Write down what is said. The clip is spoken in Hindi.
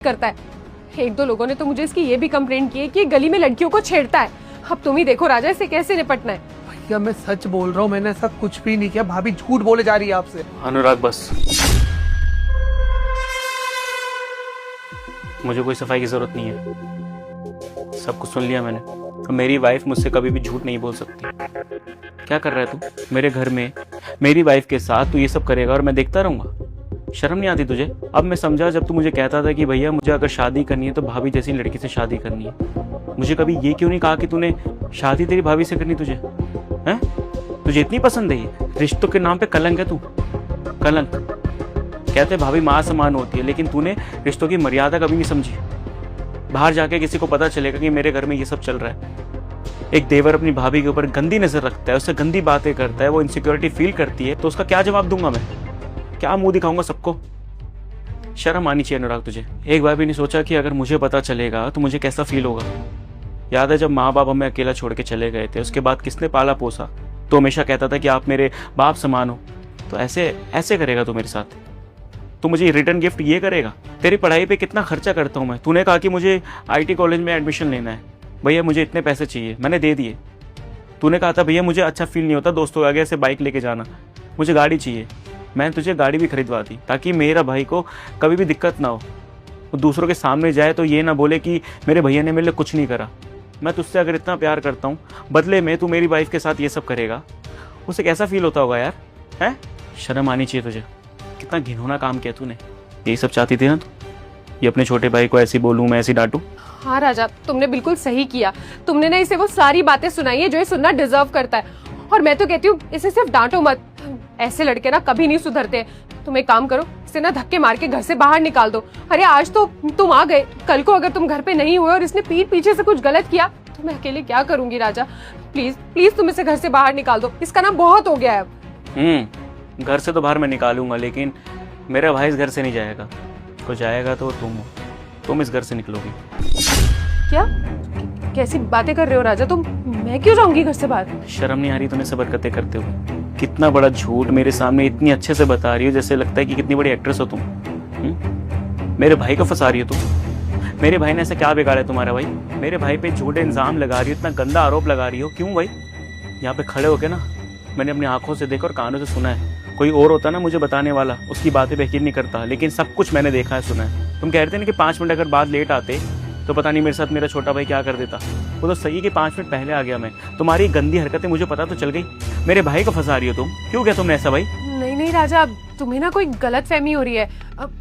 करता है। एक दो लोगों ने तो मुझे इसकी ये भी कंप्लेंट की है कि ये गली में लड़कियों को छेड़ता है। अब तुम ही देखो राजा, इसे कैसे निपटना है। भैया मैं सच बोल रहा हूँ, मैंने ऐसा कुछ भी नहीं किया। भाभी झूठ बोले जा रही है आपसे। अनुराग बस, मुझे कोई सफाई की जरूरत नहीं है। सब कुछ सुन लिया मैंने। और मेरी वाइफ मुझसे कभी भी झूठ नहीं बोल सकती। क्या कर रहा है तू मेरे घर में मेरी वाइफ के साथ? तू ये सब करेगा और मैं देखता रहूंगा? शर्म नहीं आती तुझे? अब मैं समझा जब तू मुझे कहता था कि भैया मुझे अगर शादी करनी है तो भाभी जैसी लड़की से शादी करनी है। मुझे कभी ये क्यों नहीं कहा कि तूने शादी तेरी भाभी से करनी? तुझे हैं? तुझे इतनी पसंद है ये? रिश्तों के नाम पे कलंक है तू, कलंक। कहते भाभी माँ समान होती है, लेकिन तूने रिश्तों की मर्यादा कभी नहीं समझी। बाहर जाके किसी को पता चलेगा कि मेरे घर में ये सब चल रहा है। एक देवर अपनी भाभी के ऊपर गंदी नजर रखता है, उससे गंदी बातें करता है, वो इनसिक्योरिटी फील करती है, तो उसका क्या जवाब दूंगा मैं? क्या मुंह दिखाऊंगा सबको? शर्म आनी चाहिए अनुराग तुझे। एक बार भी नहीं सोचा कि अगर मुझे पता चलेगा तो मुझे कैसा फील होगा? याद है जब माँ बाप हमें अकेला छोड़ के चले गए थे, उसके बाद किसने पाला पोसा? तो हमेशा कहता था कि आप मेरे बाप समान हो। तो ऐसे करेगा तू मेरे साथ? तू मुझे रिटर्न गिफ्ट ये करेगा? तेरी पढ़ाई पे कितना खर्चा करता हूँ मैं। तूने कहा कि मुझे आईटी कॉलेज में एडमिशन लेना है, भैया मुझे इतने पैसे चाहिए, मैंने दे दिए। तूने कहा था भैया मुझे अच्छा फील नहीं होता दोस्तों आगे ऐसे बाइक लेके जाना, मुझे गाड़ी चाहिए। मैंने तुझे गाड़ी भी खरीदवा दी ताकि मेरा भाई को कभी भी दिक्कत ना हो। वो दूसरों के सामने जाए तो ये ना बोले कि मेरे भैया ने मेरे लिए कुछ नहीं करा। मैं तुझसे अगर इतना प्यार करता हूँ, बदले में तू मेरी वाइफ के साथ ये सब करेगा, उसे कैसा फील होता होगा यार? हैं? शर्म आनी चाहिए तुझे। कितना घिनौना काम किया तूने। यही सब चाहती थी ना तू? ये अपने छोटे भाई को ऐसी बोलूँ, मैं ऐसी डांटूं? हाँ राजा, तुमने बिल्कुल सही किया। तुमने ना इसे वो सारी बातें सुनाई है जो ये सुनना डिजर्व करता है। और मैं तो कहती हूँ इसे सिर्फ डांटो मत। ऐसे लड़के ना कभी नहीं सुधरते। तुम एक काम करो, इसे ना धक्के मार के घर से बाहर निकाल दो। अरे आज तो तुम आ गए, कल को अगर तुम घर पे नहीं हुए और इसने पीठ पीछे से कुछ गलत किया तो मैं अकेले क्या करूंगी राजा? प्लीज प्लीज तुम इसे घर से बाहर निकाल दो। इसका ना बहुत हो गया है अब। घर से तो बाहर मैं निकालूंगा, लेकिन मेरा भाई इस घर से नहीं जाएगा। तो जाएगा तो तुम हो। तुम इस घर से निकलोगी। क्या? कैसी बातें कर रहे हो राजा तुम? मैं क्यों जाऊंगी घर से बाहर? शर्म नहीं आ रही तुम्हें सब हरकतें करते हुए? कितना बड़ा झूठ मेरे सामने इतनी अच्छे से बता रही हो, जैसे लगता है कि कितनी बड़ी एक्ट्रेस हो तुम। मेरे भाई को फंसा रही हो तुम। मेरे भाई ने ऐसा क्या बिगाड़ा है तुम्हारा भाई? मेरे भाई पे झूठे इल्जाम लगा रही हो, इतना गंदा आरोप लगा रही हो, क्यों भाई? यहाँ पे खड़े होके ना मैंने अपनी आंखों से देखा और कानों से सुना है। कोई और होता ना मुझे बताने वाला, उसकी बातें पे यकीन नहीं करता, लेकिन सब कुछ मैंने देखा है, सुना है। तुम कह रहे थे ना कि 5 मिनट अगर बाद लेट आते तो पता नहीं मेरे साथ मेरा छोटा भाई क्या कर देता। वो तो सही है कि 5 मिनट पहले आ गया मैं। तुम्हारी गंदी हरकतें मुझे पता तो चल गई। मेरे भाई को फंसा रही हो तुम। क्यों क्या तुमने ऐसा भाई? नहीं नहीं राजा, तुम्हें ना कोई गलत फहमी हो रही है। अब